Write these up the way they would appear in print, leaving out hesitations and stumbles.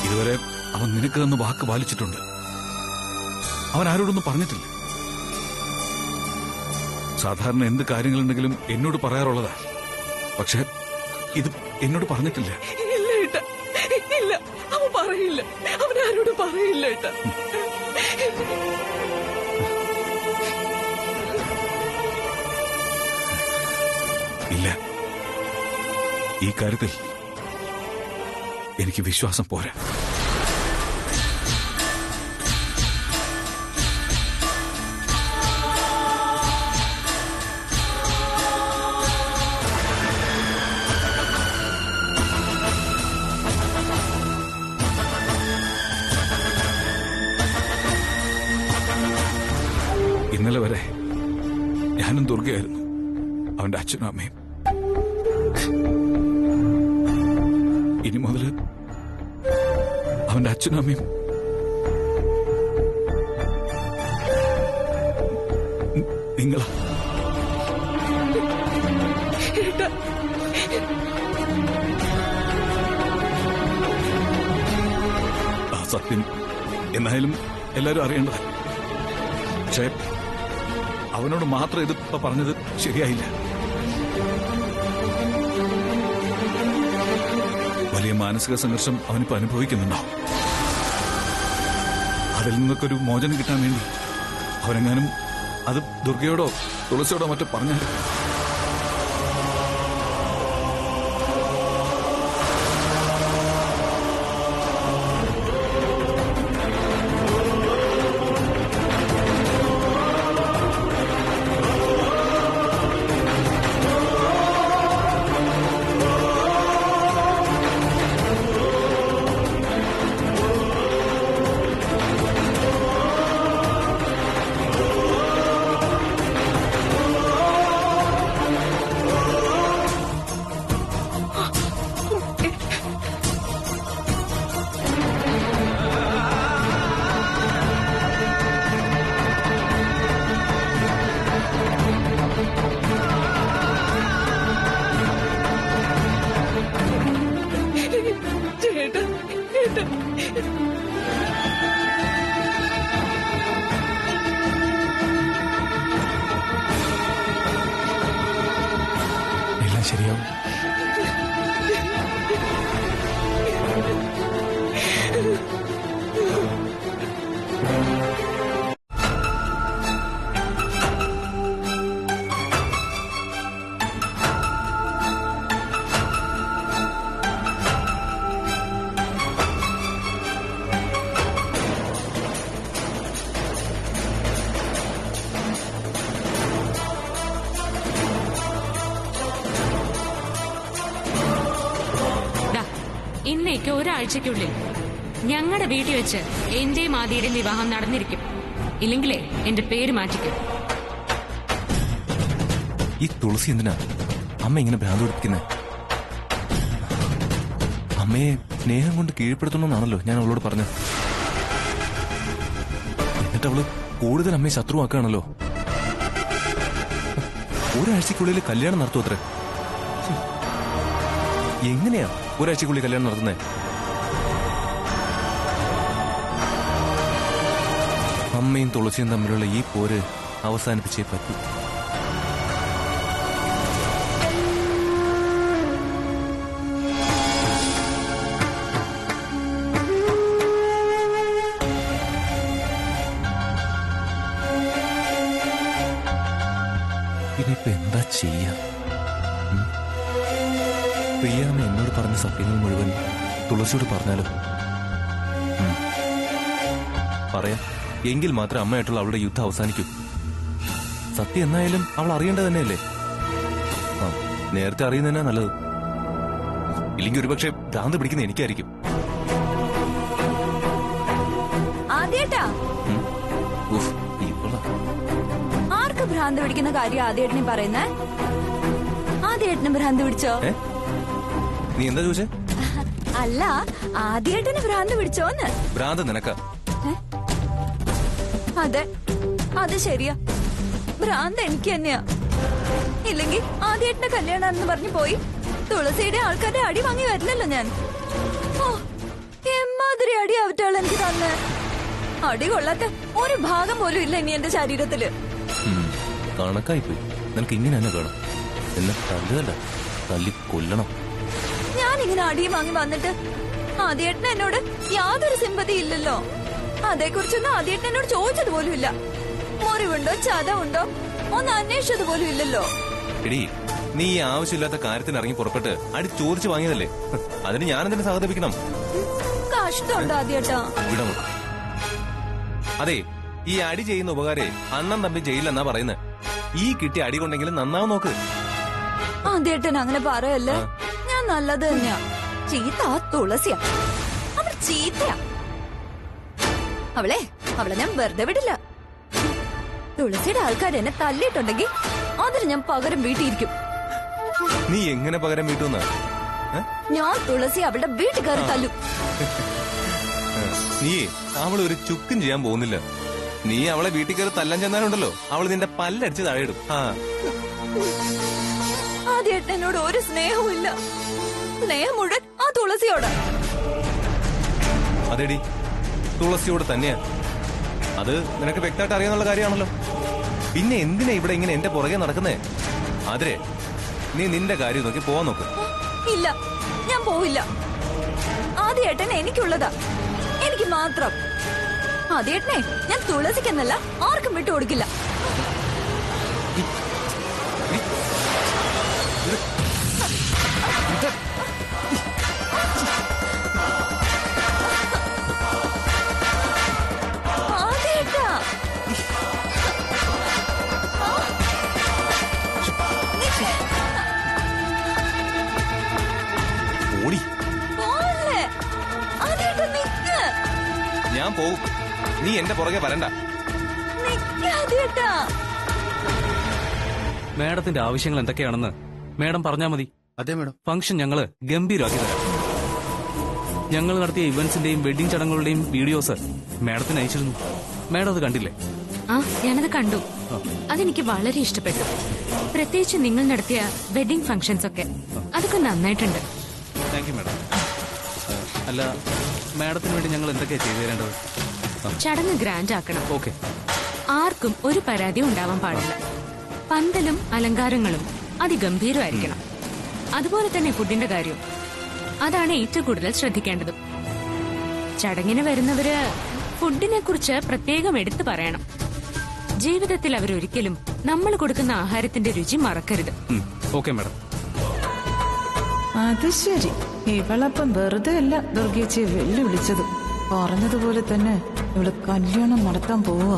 ഇതുവരെ അവൻ നിനക്ക് തന്ന വാക്ക് പാലിച്ചിട്ടുണ്ട്. അവൻ ആരോടൊന്നും പറഞ്ഞിട്ടില്ല. സാധാരണ എന്ത് കാര്യങ്ങളുണ്ടെങ്കിലും എന്നോട് പറയാറുള്ളതാ. പക്ഷെ ഇത് എന്നോട് പറഞ്ഞിട്ടില്ല. ഇല്ല ഏട്ടാ, ഇല്ല, അവൻ പറയില്ല. അവൻ ആരോടും പറയില്ല ഏട്ടാ. ഇല്ല, ഈ കാര്യത്തിൽ എനിക്ക് വിശ്വാസം പോരാ. ഇന്നലെ വരെ ഞാനും ദുർഗയായിരുന്നു അവന്റെ അച്ഛനും അമ്മയും. ഇനി മുതൽ അവന്റെ അച്ഛനും അമ്മയും നിങ്ങളാ. ആ സത്യം എന്നായാലും എല്ലാരും അറിയേണ്ടത്. പക്ഷേ അവനോട് മാത്രം ഇതിപ്പോ പറഞ്ഞത് ശരിയായില്ല. വലിയ മാനസിക സംഘർഷം അവനിപ്പോ അനുഭവിക്കുന്നുണ്ടാവും. അതിൽ നിന്നൊക്കെ ഒരു മോചനം കിട്ടാൻ വേണ്ടി അവനെങ്ങാനും അത് ദുർഗയോടോ തുളസിയോടോ മറ്റോ പറഞ്ഞാൽ എല്ലാം ശരിയാവും. ഇന്നേക്ക് ഒരാഴ്ചക്കുള്ളിൽ ഞങ്ങളുടെ വീട്ടിൽ വെച്ച് എന്റെയും ആദിയുടെയും വിവാഹം നടന്നിരിക്കും. ഇല്ലെങ്കിലേ എന്റെ പേര് മാറ്റിക്കും. ഈ തുളസി എന്തിനാ അമ്മ ഇങ്ങനെ ഭ്രാന്ത് പിടിപ്പിക്കുന്നത്? അമ്മയെ സ്നേഹം കൊണ്ട് കീഴ്പ്പെടുത്തണമെന്നാണല്ലോ ഞാൻ അവളോട് പറഞ്ഞത്. എന്നിട്ട് അവള് കൂടുതൽ അമ്മയെ ശത്രുവാക്കുകയാണല്ലോ. ഒരാഴ്ചക്കുള്ളിൽ കല്യാണം നടത്തും അത്രേ. എങ്ങനെയാ ഒരാഴ്ചക്കുള്ളിൽ കല്യാണം നടത്തുന്നേ? അമ്മയും തുളസിയും തമ്മിലുള്ള ഈ പോര് അവസാനിപ്പിച്ചേ പറ്റൂ. ഇനിയിപ്പോ എന്താ ചെയ്യാ? പ്രിയാമ്മ എന്നോട് പറഞ്ഞ സത്യങ്ങൾ മുഴുവൻ തുളസിയോട് പറഞ്ഞാലോ? പറയാം. എങ്കിൽ മാത്രം അമ്മയായിട്ടുള്ള അവളുടെ യുദ്ധം അവസാനിക്കൂ. സത്യം എന്നായാലും അവൾ അറിയേണ്ടത് തന്നെയല്ലേ? നേരത്തെ അറിയുന്നതന്നെ നല്ലത്. ഇല്ലെങ്കിൽ ഒരുപക്ഷെ ഭ്രാന്ത് പിടിക്കുന്ന എനിക്കായിരിക്കും. ആർക്ക് ഭ്രാന്ത് പിടിക്കുന്ന കാര്യം ആദ്യേട്ടനെ പറയുന്നേ? ആദ്യേട്ടന് ഭ്രാന്ത് പിടിച്ചോ? നീ എന്താ ചോദിച്ചേ? അല്ല, ആദ്യേട്ടന് ഭ്രാന്ത് പിടിച്ചോന്ന്. ഭ്രാന്ത് നിനക്കാ? അതെ, അത് ശരിയാ. ഭ്രാന്ത് എനിക്ക് തന്നെയാ. ഇല്ലെങ്കിൽ ആദ്യേട്ടന്റെ കല്യാണമെന്ന് പറഞ്ഞു പോയി തുളസിയുടെ ആൾക്കാരുടെ അടി വാങ്ങി വരില്ലല്ലോ ഞാൻ. ഓ, എമ്മ എമ്മാതിരി അടി അവറ്റകൾ എനിക്ക് തന്നെ. അടി കൊള്ളാത്ത ഒരു ഭാഗം പോലും ഇല്ല ഇനി എന്റെ ശരീരത്തില്. കണക്കായിപ്പോയി. നിനക്ക് ഇങ്ങനെ തന്നെ വേണം. എന്നെ തല്ലുകല്ല, തല്ലി കൊല്ലണം. ഞാനിങ്ങനെ അടി വാങ്ങി വന്നിട്ട് ആദ്യേട്ടന് എന്നോട് യാതൊരു സിമ്പതി ഇല്ലല്ലോ. അതേക്കുറിച്ചൊന്നും ആദ്യേട്ടൻ എന്നോട് ചോദിച്ചത് പോലും ഇല്ല. മുറിവുണ്ടോ ചതവുണ്ടോ ഒന്ന് അന്വേഷിച്ചത് പോലും ഇല്ലല്ലോ. എടി, നീ ഈ ആവശ്യമില്ലാത്ത കാര്യത്തിന് ഇറങ്ങി പുറപ്പെട്ട് അടി ചോദിച്ചു വാങ്ങിയതല്ലേ. അതിന് ഞാനെന്തിനെ സഹതപിക്കണം? കഷ്ടമുണ്ടോ ആദ്യേട്ടാ? വിടമോ? അതെ, ഈ അടി ചെയ്യുന്ന ഉപകാരേ അണ്ണൻ തമ്പി ജയിലെന്നാ പറയുന്നത്. ഈ കിട്ടിയ അടി കൊണ്ടെങ്കിലും നന്നാവും നോക്ക്. ആദ്യേട്ടൻ അങ്ങനെ പറയല്ലേ. ഞാൻ നല്ലത് തന്നെയാ. ചീത്ത ആ തുളസിയാ. അവൾ ചീത്തയാ. അവളെ ഞാൻ വെറുതെ വിടില്ല. തുളസിയുടെ ആൾക്കാർ എന്നെ തല്ലിയിട്ടുണ്ടെങ്കിൽ അതിന് ഞാൻ പകരം വീട്ടിയിരിക്കും. നീ എങ്ങനെ പകരം വീട്ടുന്ന? ഞാൻ തുളസി അവളുടെ വീട്ടിൽ കയറി തല്ലു. നീ അവൾ ഒരു ചുക്കും ചെയ്യാൻ പോകുന്നില്ല. നീ അവളെ വീട്ടിൽ കയറി തല്ലാൻ ചെന്നാലുണ്ടല്ലോ, അവൾ നിന്റെ പല്ലടിച്ച് താഴെയിടും. ആദ്യേട്ടൻ എന്നോട് ഒരു സ്നേഹവും ഇല്ല. സ്നേഹം മുഴുവൻ ആ തുളസിയോട്. അതെടി, തുളസിയോട് തന്നെയാ. അത് നിനക്ക് വ്യക്തമായിട്ട് അറിയാന്നുള്ള കാര്യമാണല്ലോ. പിന്നെ എന്തിനാ ഇവിടെ ഇങ്ങനെ എന്റെ പുറകെ നടക്കുന്നേ? ആതിരെ, നീ നിന്റെ കാര്യം നോക്കി പോവാൻ നോക്ക്. ഇല്ല, ഞാൻ പോവില്ല. ആദ്യേട്ടൻ എനിക്കുള്ളതാ, എനിക്ക് മാത്രം. ആദ്യേട്ടനെ ഞാൻ തുളസിക്കെന്നല്ല ആർക്കും വിട്ടുകൊടുക്കില്ല. ഓടി, ഞാൻ പോവും. നീ എന്റെ പുറകെ വരണ്ട. മേഡത്തിന്റെ ആവശ്യങ്ങൾ എന്തൊക്കെയാണെന്ന് മേഡം പറഞ്ഞാൽ മതി. അതെ മേഡം. ഫംഗ്ഷൻ ഞങ്ങള് ഗംഭീരമാക്കി തരാം. ഞങ്ങൾ നടത്തിയ ഇവന്റ്സിന്റെയും വെഡിങ് ചടങ്ങുകളുടെയും വീഡിയോസ് മേഡത്തിന് അയച്ചിരുന്നു. മേഡം അത് കണ്ടില്ലേ? ആ, ഞാനത് കണ്ടു. അതെനിക്ക് വളരെ ഇഷ്ടപ്പെട്ടു. പ്രത്യേകിച്ച് നിങ്ങൾ നടത്തിയ വെഡിങ് ഫംഗ്ഷൻസ് ഒക്കെ, അതൊക്കെ നന്നായിട്ടുണ്ട്. Thank you madam. അല്ല, മേഡത്തിന് വേണ്ടി ഞങ്ങൾ എന്തൊക്കെയാ ചെയ്തു തരേണ്ടത്? ചടങ്ങ് ഗ്രാൻഡ് ആക്കണം. ഓക്കെ. ആർക്കും ഒരു പരാതിയും ഉണ്ടാവാൻ പാടില്ല. പന്തലും അലങ്കാരങ്ങളും അതിഗംഭീരമായിരിക്കണം. അതുപോലെ തന്നെ ഫുഡിന്റെ കാര്യം, അതാണ് ഏറ്റവും കൂടുതൽ ശ്രദ്ധിക്കേണ്ടത്. ചടങ്ങിന് വരുന്നവര് ഫുഡിനെ കുറിച്ച് പ്രത്യേകം എടുത്തു പറയണം. ജീവിതത്തിൽ അവരൊരിക്കലും നമ്മൾ കൊടുക്കുന്ന ആഹാരത്തിന്റെ രുചി മറക്കരുത്. Okay madam. അത് ശരി, ഇവളപ്പം വെറുതെ അല്ല ദുർഗേച്ചിയെ വെല്ലുവിളിച്ചത്. പറഞ്ഞതുപോലെ തന്നെ ഇവള് കല്യാണം നടത്താൻ പോവാ.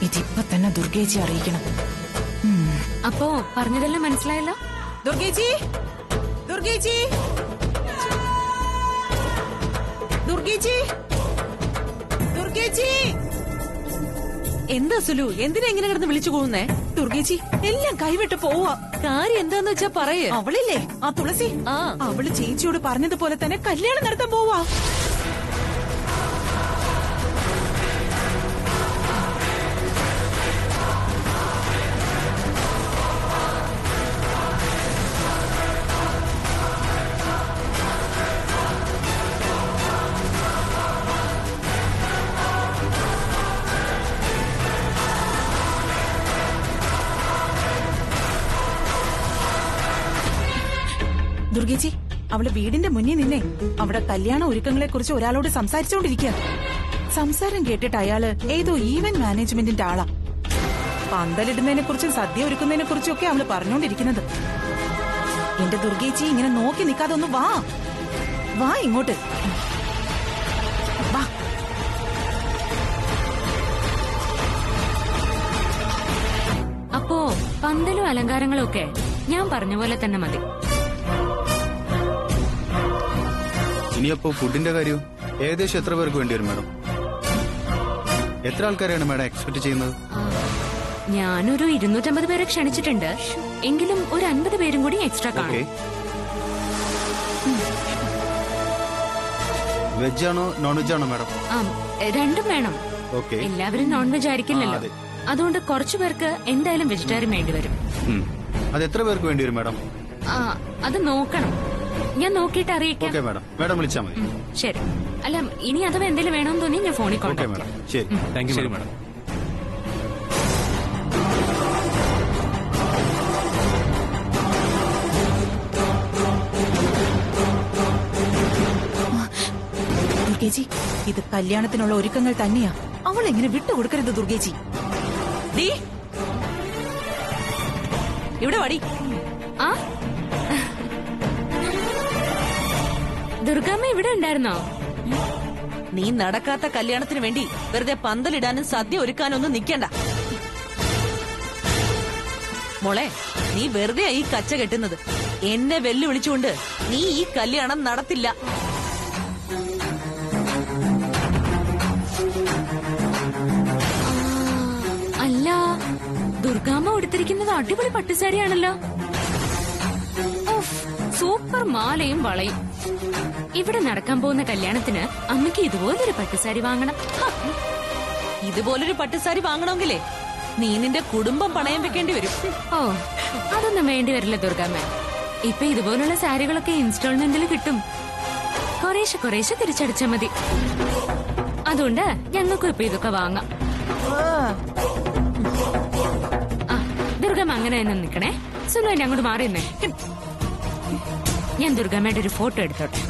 ഇതിപ്പോ തന്നെ ദുർഗേച്ചി അറിയിക്കണം. അപ്പോ പറഞ്ഞതെല്ലാം മനസ്സിലായല്ലോ? ദുർഗേച്ചി, ദുർഗേച്ചി, ദുർഗേച്ചി, ദുർഗേച്ചി. എന്താ സുലു, എന്തിനാ ഇങ്ങനെ കിടന്ന് വിളിച്ചു പോകുന്നേ? ദുർഗേച്ചി, എല്ലാം കൈവിട്ട് പോവാ. കാര്യം എന്താന്ന് വെച്ചാ പറയേ. അവളില്ലേ ആ തുളസി, അവള് ചേച്ചിയോട് പറഞ്ഞതുപോലെ തന്നെ കല്യാണം നടത്താൻ പോവാ. ദുർഗേച്ചി, അവള് വീടിന്റെ മുന്നിൽ നിന്നേ അവിടെ കല്യാണ ഒരുക്കങ്ങളെ കുറിച്ച് ഒരാളോട് സംസാരിച്ചുകൊണ്ടിരിക്കുക. സംസാരം കേട്ടിട്ട് അയാള് ഏതോ ഈവന്റ് മാനേജ്മെന്റിന്റെ ആളാ. പന്തലിടുന്നതിനെ കുറിച്ചും സദ്യ ഒരുക്കുന്നതിനെ കുറിച്ചും ഒക്കെ അവള് പറഞ്ഞുകൊണ്ടിരിക്കുന്നത്. എന്റെ ദുർഗേച്ചി, ഇങ്ങനെ നോക്കി നിൽക്കാതെ ഒന്ന് വാ, വാ ഇങ്ങോട്ട് വാ. അപ്പോ പന്തലും അലങ്കാരങ്ങളും ഒക്കെ ഞാൻ പറഞ്ഞ പോലെ തന്നെ മതി. ഇനിയപ്പോ ഫുഡിന്റെ കാര്യം ഏകദേശം എത്ര പേർക്ക് വേണ്ടി വരും മാഡം? എത്ര ആൾക്കാരെയാണ് മാഡം എക്സ്പെക്ട് ചെയ്യുന്നത്? ഞാനൊരു 250 പേരെ ക്ഷണിച്ചിട്ടുണ്ട്. എങ്കിലും ഒരു 50 പേരും കൂടി എക്സ്ട്രാ കാണും. വെജ് ആണോ നോൺ വെജ് ആണോ മാഡം? രണ്ടും വേണം. ഓക്കെ. എല്ലാവരും നോൺ വെജ് ആയിരിക്കില്ലല്ലോ. അതുകൊണ്ട് കുറച്ചു പേർക്ക് എന്തായാലും വെജിറ്റേറിയൻ വേണ്ടി വരും. അത് എത്ര പേർക്ക് വേണ്ടി വരും മാഡം? അത് നോക്കണം. ഞാൻ നോക്കിയിട്ട് അറിയിക്കാം. ഓക്കെ മാഡം, മാഡം വിളിച്ചാൽ മതി. ശരി. അല്ല, ഇനി അഥവാ എന്തെങ്കിലും വേണമെന്ന് തോന്നി ഞാൻ ഫോണിൽ ഓക്കെ കോൺടാക്ട് മാഡം, ശരി. Thank you madam. ദുർഗേജി, ഇത് കല്യാണത്തിനുള്ള ഒരുക്കങ്ങൾ തന്നെയാ. അവൾ എങ്ങനെ വിട്ടുകൊടുക്കരുത് ദുർഗേജി. ഡീ, ഇവിടെ വാടി. ആ ദുർഗാമ്മ ഇവിടെ ഉണ്ടായിരുന്നോ? നീ നടക്കാത്ത കല്യാണത്തിന് വേണ്ടി വെറുതെ പന്തലിടാനും സദ്യ ഒരുക്കാനൊന്നും നിക്കണ്ട മോളെ. നീ വെറുതെ ഈ കച്ച കെട്ടുന്നത്. എന്നെ വെല്ലുവിളിച്ചുകൊണ്ട് നീ ഈ കല്യാണം നടത്തില്ല. അല്ല, ദുർഗാമ്മ ഉടുത്തിരിക്കുന്നത് അടിപൊളി പട്ടുസാരിയാണല്ലോ. ഉഫ്, സൂപ്പർ മാലയും വളയും. ഇവിടെ നടക്കാൻ പോകുന്ന കല്യാണത്തിന് അമ്മയ്ക്ക് ഇതുപോലൊരു പട്ടുസാരി വാങ്ങണം. ഇതുപോലൊരു പട്ടുസാരി വാങ്ങണമെങ്കിലേ നീ നിന്റെ കുടുംബം പണയം വെക്കേണ്ടി വരും. ഓ, അതൊന്നും വേണ്ടി വരില്ല ദുർഗാമ്മ. ഇപ്പൊ ഇതുപോലുള്ള സാരികളൊക്കെ ഇൻസ്റ്റാൾമെന്റിൽ കിട്ടും. കുറേശ്ശെ കുറേശ്ശെ തിരിച്ചടിച്ചാ മതി. അതുകൊണ്ട് ഞങ്ങൾക്കും ഇപ്പൊ ഇതൊക്കെ വാങ്ങാം. ആ, ദുർഗമ്മ അങ്ങനെ തന്നെ നിക്കണേ. സുലുവിന്റെ അങ്ങോട്ട് മാറിയെന്നേ. ഞാൻ ദുർഗമ്മയുടെ ഒരു ഫോട്ടോ എടുത്തോട്ടെ.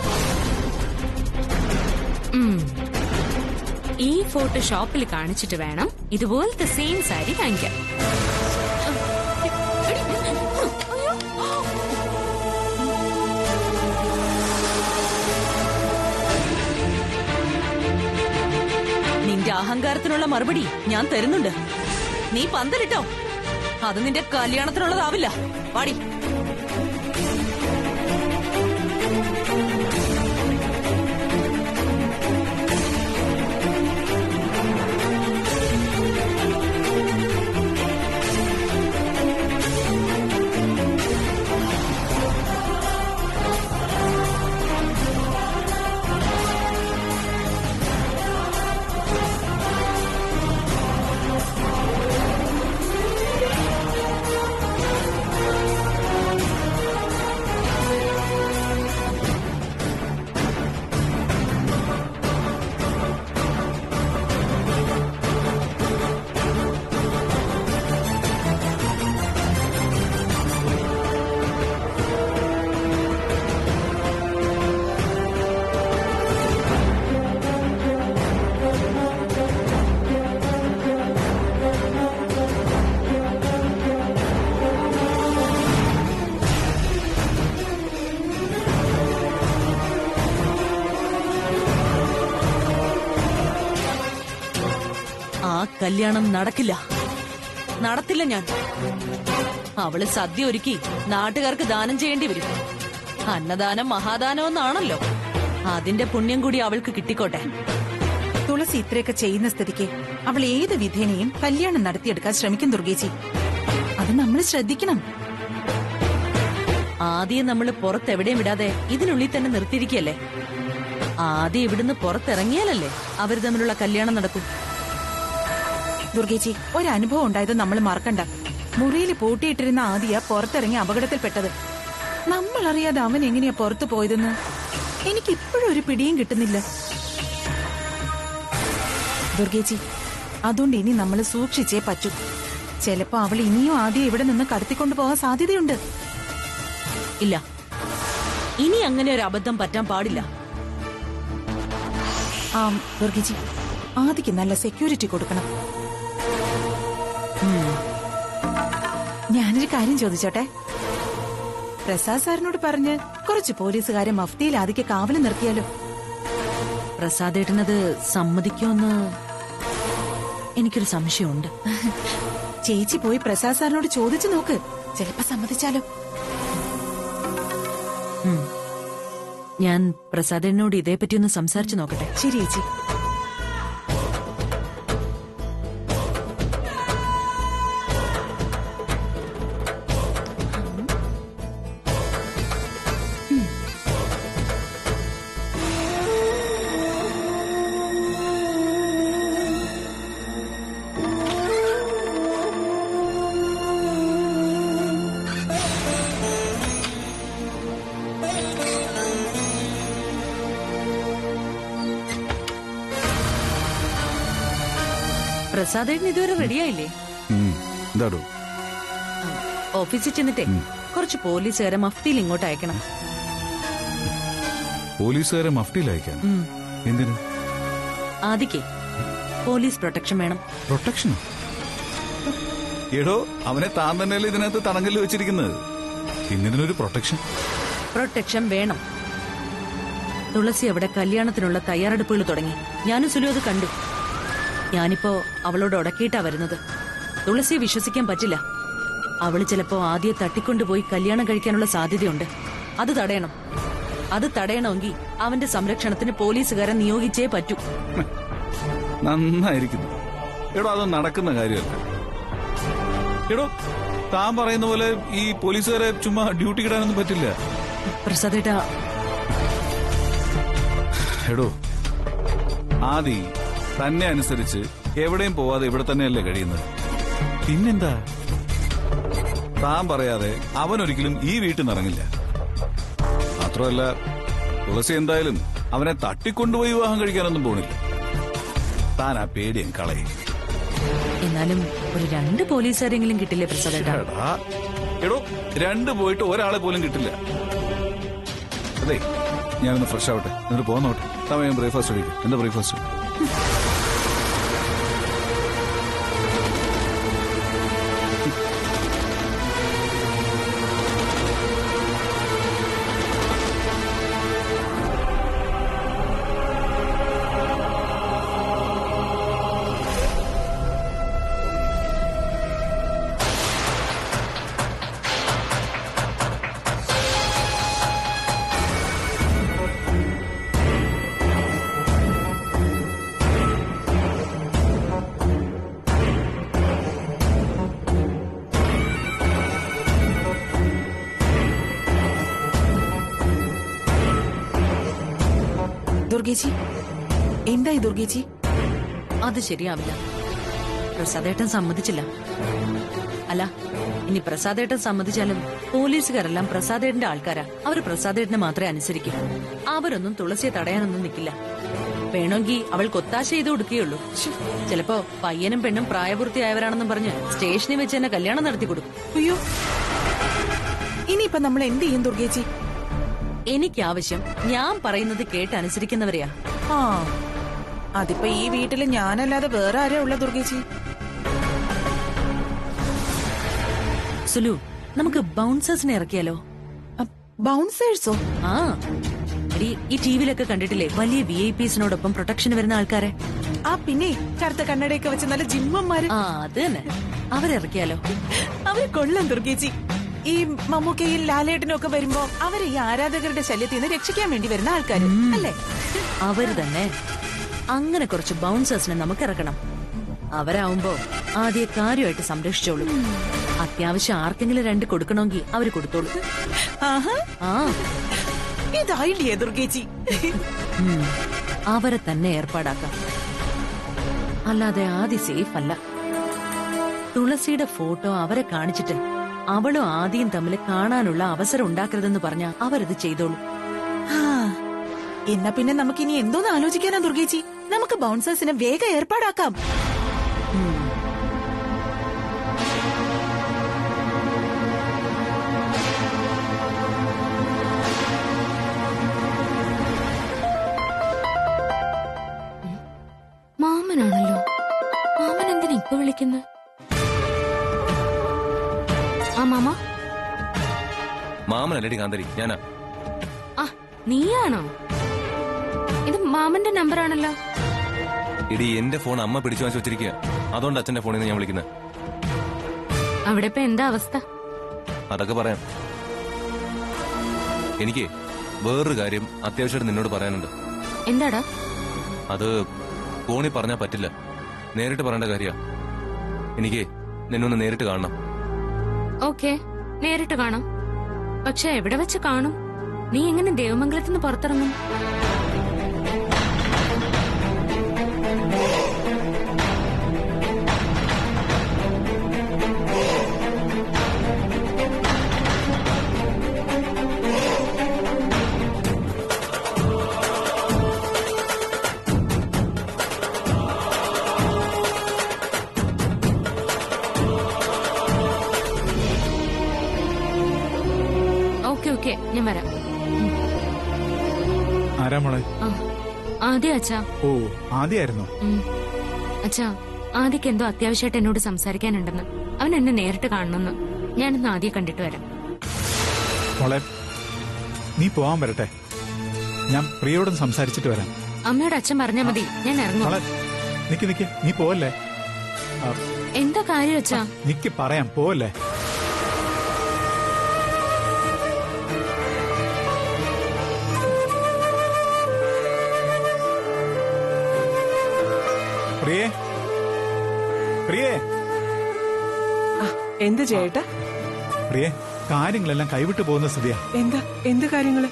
ഈ ഫോട്ടോ ഷോപ്പിൽ കാണിച്ചിട്ട് വേണം ഇതുപോലത്തെ സെയിം സാരി വാങ്ങിക്കാൻ. നിന്റെ അഹങ്കാരത്തിനുള്ള മറുപടി ഞാൻ തരുന്നുണ്ട്. നീ പന്തലിട്ടോ, അത് നിന്റെ കല്യാണത്തിനുള്ളതാവില്ല. വാടി. കല്യാണം നടക്കില്ല, നടത്തില്ല. ഞാൻ അവള് സദ്യ ഒരുക്കി നാട്ടുകാർക്ക് ദാനം ചെയ്യേണ്ടി വരും. അന്നദാനം മഹാദാനം എന്നാണല്ലോ. അതിന്റെ പുണ്യം കൂടി അവൾക്ക് കിട്ടിക്കോട്ടെ. തുളസി ഇത്രയൊക്കെ ചെയ്യുന്ന സ്ഥിതിക്ക് അവൾ ഏത് വിധേനയും കല്യാണം നടത്തിയെടുക്കാൻ ശ്രമിക്കും ദുർഗേച്ചി. അത് നമ്മൾ ശ്രദ്ധിക്കണം. ആദ്യം നമ്മൾ പുറത്തെവിടെയും വിടാതെ ഇതിനുള്ളിൽ തന്നെ നിർത്തിയിരിക്കല്ലേ. ആദ്യം ഇവിടുന്ന് പുറത്തിറങ്ങിയാലല്ലേ അവർ തമ്മിലുള്ള കല്യാണം നടക്കും. ദുർഗേച്ചി, ഒരനുഭവം ഉണ്ടായത് നമ്മൾ മറക്കണ്ട. മുറിയിൽ പൂട്ടിയിട്ടിരുന്ന ആദ്യ പുറത്തിറങ്ങി അപകടത്തിൽപ്പെട്ടത്. നമ്മൾ അറിയാതെ അവൻ എങ്ങനെയാ പുറത്തു പോയതെന്ന് എനിക്ക് ഇപ്പോഴും ഒരു പിടിയും കിട്ടുന്നില്ല ദുർഗേച്ചി. അതുകൊണ്ട് ഇനി നമ്മൾ സൂക്ഷിച്ചേ പറ്റൂ. ചിലപ്പോ അവൾ ഇനിയും ആദ്യം ഇവിടെ നിന്ന് കടത്തിക്കൊണ്ടു പോകാൻ സാധ്യതയുണ്ട്. ഇല്ല, ഇനി അങ്ങനെ ഒരു അബദ്ധം പറ്റാൻ പാടില്ല. ദുർഗേച്ചി, ആദിക്ക് നല്ല സെക്യൂരിറ്റി കൊടുക്കണം. ഞാനൊരു കാര്യം ചോദിച്ചോട്ടെ? പ്രസാദ് സാറിനോട് പറഞ്ഞ് കുറച്ച് പോലീസുകാരെ മഫ്തിയിൽ ആദിക്ക് കാവല് നിർത്തിയാലോ? പ്രസാദേട്ടനത് സമ്മതിക്കുമെന്ന് എനിക്കൊരു സംശയമുണ്ട്. ചേച്ചി പോയി പ്രസാദ് സാറിനോട് ചോദിച്ചു നോക്ക്, ചിലപ്പോ സമ്മതിച്ചാലോ? ഞാൻ പ്രസാദേട്ടനോട് ഇതേപ്പറ്റി ഒന്ന് സംസാരിച്ചു നോക്കട്ടെ. ശരി ചേച്ചി. പ്രസാദേട്ടൻ ഇതുവരെ റെഡിയായില്ലേ? എന്താടോ? ഓഫീസിൽ ചെന്നിട്ടേ കുറച്ച് പോലീസുകാരെ മഫ്തിയിൽ ഇങ്ങോട്ട് അയക്കണം. പോലീസുകാരെ മഫ്റ്റിയിൽ അയക്കാൻ എന്തിനു? ആദിക്കേ പോലീസ് പ്രൊട്ടക്ഷൻ വേണം. പ്രൊട്ടക്ഷനോ? എടോ, അവനെ താൻ തന്നെയല്ലേ ഇതിനകത്ത് തടങ്കലിൽ വെച്ചിരിക്കുന്നത്. പിന്നിതിനൊരു പ്രൊട്ടക്ഷൻ? പ്രൊട്ടക്ഷൻ വേണം. തുളസി അവിടെ കല്യാണത്തിനുള്ള തയ്യാറെടുപ്പുകൾ തുടങ്ങി. ഞാനും സുലു അത് കണ്ടു. ഞാനിപ്പോ അവളോട് ഉടക്കിയിട്ടാ വരുന്നത്. തുളസിയെ വിശ്വസിക്കാൻ പറ്റില്ല. അവള് ചിലപ്പോ ആദ്യം തട്ടിക്കൊണ്ടുപോയി കല്യാണം കഴിക്കാനുള്ള സാധ്യതയുണ്ട്. അത് തടയണം. അത് തടയണമെങ്കിൽ അവന്റെ സംരക്ഷണത്തിന് പോലീസുകാരെ നിയോഗിച്ചേ പറ്റൂ. നന്നായിരിക്കുന്നു. എടോ, അത് നടക്കുന്ന കാര്യമല്ല. എടോ, താൻ പറയുന്ന പോലെ ഈ പോലീസുകാരെ ചുമ്മാ ഡ്യൂട്ടി കിടാനൊന്നും പറ്റില്ല. പ്രസാദേട്ടാ, എടോ, ആദി തന്നെ അനുസരിച്ച് എവിടെയും പോവാതെ ഇവിടെ തന്നെയല്ലേ കഴിയുന്നത്. പിന്നെന്താ? താൻ പറയാതെ അവനൊരിക്കലും ഈ വീട്ടിൽ നിന്ന് ഇറങ്ങില്ല. മാത്രമല്ല, തുളസി എന്തായാലും അവനെ തട്ടിക്കൊണ്ടുപോയി വിവാഹം കഴിക്കാനൊന്നും പോണില്ല. താൻ ആ പേടിയും കളയും. എന്നാലും ഒരു 2 പോലീസുകാരെങ്കിലും കിട്ടില്ലേ പ്രസാദേട്ടാ? എടോ, 2 പോയിട്ട് ഒരാളെ പോലും കിട്ടില്ല. അതെ, ഞാനൊന്ന് ഫ്രഷ് ആവട്ടെ, എന്നിട്ട് പോന്നോട്ടെ. സമയം ബ്രേക്ക്ഫാസ്റ്റ് കഴിക്കും. എന്താ ബ്രേക്ക്ഫാസ്റ്റ്? ദുർഗേച്ചി, എന്തായി ദുർഗേച്ചി? അത് ശരിയാവില്ല. പ്രസാദേട്ടൻ സമ്മതിച്ചില്ല. അല്ല, ഇനി പ്രസാദേട്ടൻ സമ്മതിച്ചാലും പോലീസുകാരെല്ലാം പ്രസാദേട്ടന്റെ ആൾക്കാരാ. അവര് പ്രസാദേട്ടനെ മാത്രമേ അനുസരിക്കൂ. അവരൊന്നും തുളസിയെ തടയാനൊന്നും നിൽക്കില്ല. വേണമെങ്കിൽ അവൾക്ക് ഒത്താശ ചെയ്ത് കൊടുക്കുകയുള്ളൂ. ചിലപ്പോ പയ്യനും പെണ്ണും പ്രായപൂർത്തിയായവരാണെന്നും പറഞ്ഞ് സ്റ്റേഷനിൽ വെച്ച് തന്നെ കല്യാണം നടത്തി കൊടുക്കും. അയ്യോ, ഇനിയിപ്പൊ നമ്മൾ എന്ത് ചെയ്യും ദുർഗേച്ചി? എനിക്കാവശ്യം ഞാൻ പറയുന്നത് കേട്ട് അനുസരിക്കുന്നവരെയാ. ആ, അതിപ്പോ ഈ വീട്ടില് ഞാനല്ലാതെ വേറെ ആരാ ഉള്ള ദുർഗേച്ചി? സുലു, നമുക്ക് ബൗൺസേഴ്സിനെ ഇറക്കിയാലോ? ബൗൺസേഴ്സോ? ആ, എടി, ഈ ടിവിയിലൊക്കെ കണ്ടിട്ടില്ലേ വലിയ VIP-സിനോടൊപ്പം പ്രൊട്ടക്ഷന് വരുന്ന ആൾക്കാരെ? ആ, പിന്നെ കറുത്ത കണ്ണടയൊക്കെ വെച്ച് നല്ല ജിമ്മന്മാര്. ആ, അത് തന്നെ. അവരിറക്കിയാലോ? അവര് കൊള്ളാം ദുർഗേച്ചി. ഈ മമ്മൂക്കയിൽ ലാലേട്ടനും ഒക്കെ വരുമ്പോ അവര് ഈ ആരാധകരുടെ ശല്യത്തിൽ നിന്ന് രക്ഷിക്കാൻ വേണ്ടി വരുന്ന ആൾക്കാര് അല്ലേ? അവര് തന്നെ. അങ്ങനെ കുറച്ച് ബൗൺസേഴ്സിനെ നമുക്ക് ഇറക്കണം. അവരാവുമ്പോ ആദ്യ കാര്യമായിട്ട് സംരക്ഷിച്ചോളൂ. അത്യാവശ്യം ആർക്കെങ്കിലും 2 കൊടുക്കണമെങ്കിൽ അവര് കൊടുത്തോളൂ. ആഹാ, ആ, ഇത് ഐഡിയ ദുർഗേച്ചി. അവരെ തന്നെ ഏർപ്പാടാക്കാം. അല്ലാതെ ആദ്യ സേഫ് അല്ല. തുളസിയുടെ ഫോട്ടോ അവരെ കാണിച്ചിട്ട് അവളും ആദ്യം തമ്മിൽ കാണാനുള്ള അവസരം ഉണ്ടാക്കരുതെന്ന് പറഞ്ഞാ അവരത് ചെയ്തോളൂ. ആ, എന്നാ പിന്നെ നമുക്കിനി എന്തോന്ന് ആലോചിക്കാനാ ദുർഗേച്ചി? നമുക്ക് ബൗൺസേഴ്സിനെ വേഗം ഏർപ്പാടാക്കാം. മാമനാണല്ലോ. മാമൻ എന്തിനാ ഇപ്പൊ വിളിക്കുന്നത്? ആ മാമ. മാമനല്ലടി കാന്തരി, ഞാനാ. ആ, നീയാണോ? ഇത് മാമന്റെ നമ്പറാണല്ലോ. ഇടി, എന്റെ ഫോൺ അമ്മ പിടിച്ചു വാങ്ങിച്ചു വെച്ചിരിക്കുക. അതുകൊണ്ട് അച്ഛന്റെ ഫോണിൽ നിന്ന് ഞാൻ വിളിക്കുന്നത്. അവിടെ ഇപ്പൊ എന്താ അവസ്ഥ? അതൊക്കെ പറയാം. എനിക്ക് വേറൊരു കാര്യം അത്യാവശ്യമായിട്ട് നിന്നോട് പറയാനുണ്ട്. എന്താടാ? അത് ഫോണിൽ പറഞ്ഞാ പറ്റില്ല. നേരിട്ട് പറയേണ്ട കാര്യ. എനിക്ക് നിന്നൊന്ന് നേരിട്ട് കാണണം. ഓക്കെ, നേരിട്ട് കാണാം. പക്ഷെ എവിടെ വെച്ച് കാണും? നീ എങ്ങനെ ദേവമംഗലത്ത് നിന്ന് പുറത്തിറങ്ങും? ആരാ മോളെ? ആ, ആദ്യ അച്ഛാ. ഓ, ആദ്യായിരുന്നോ? ഉം. അച്ഛാ, ആദ്യക്ക് എന്തോ അത്യാവശ്യമായിട്ട് എന്നോട് സംസാരിക്കാനുണ്ടെന്ന്. അവൻ എന്നെ നേരിട്ട് കാണണമെന്ന്. ഞാനിന്ന് ആദ്യം കണ്ടിട്ട് വരാം. മോളെ, നീ പോവാൻ വരട്ടെ. ഞാൻ പ്രിയോടും സംസാരിച്ചിട്ട് വരാം. അമ്മയോട് അച്ഛൻ പറഞ്ഞാ മതി, ഞാൻ ഇറങ്ങും. മോളെ, നിക്ക് നീ പോവല്ലേ? എന്താ കാര്യം അച്ഛാ? നിക്ക് പറയാം, പോവല്ലേ? പ്രിയേ, പ്രിയേ, എന്ത് ചേട്ടാ? പ്രിയേ, കാര്യങ്ങളെല്ലാം കൈവിട്ടു പോകുന്ന സ്ഥിതിയാ. എന്ത് കാര്യങ്ങള്?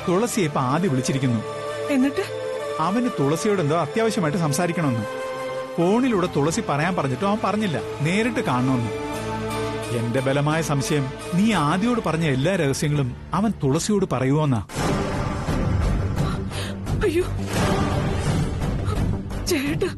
തുളസിയെ ഇപ്പൊ ആദ്യം വിളിച്ചിരിക്കുന്നു. എന്നിട്ട് അവന് തുളസിയോട് എന്തോ അത്യാവശ്യമായിട്ട് സംസാരിക്കണമെന്ന്. ഫോണിലൂടെ തുളസി പറയാൻ പറഞ്ഞിട്ടും അവൻ പറഞ്ഞില്ല, നേരിട്ട് കാണണമെന്ന്. എന്റെ ബലമായ സംശയം, നീ ആദ്യോട് പറഞ്ഞ എല്ലാ രഹസ്യങ്ങളും അവൻ തുളസിയോട് പറയുവോന്നാ. അയ്യോ ചേട്ടാ,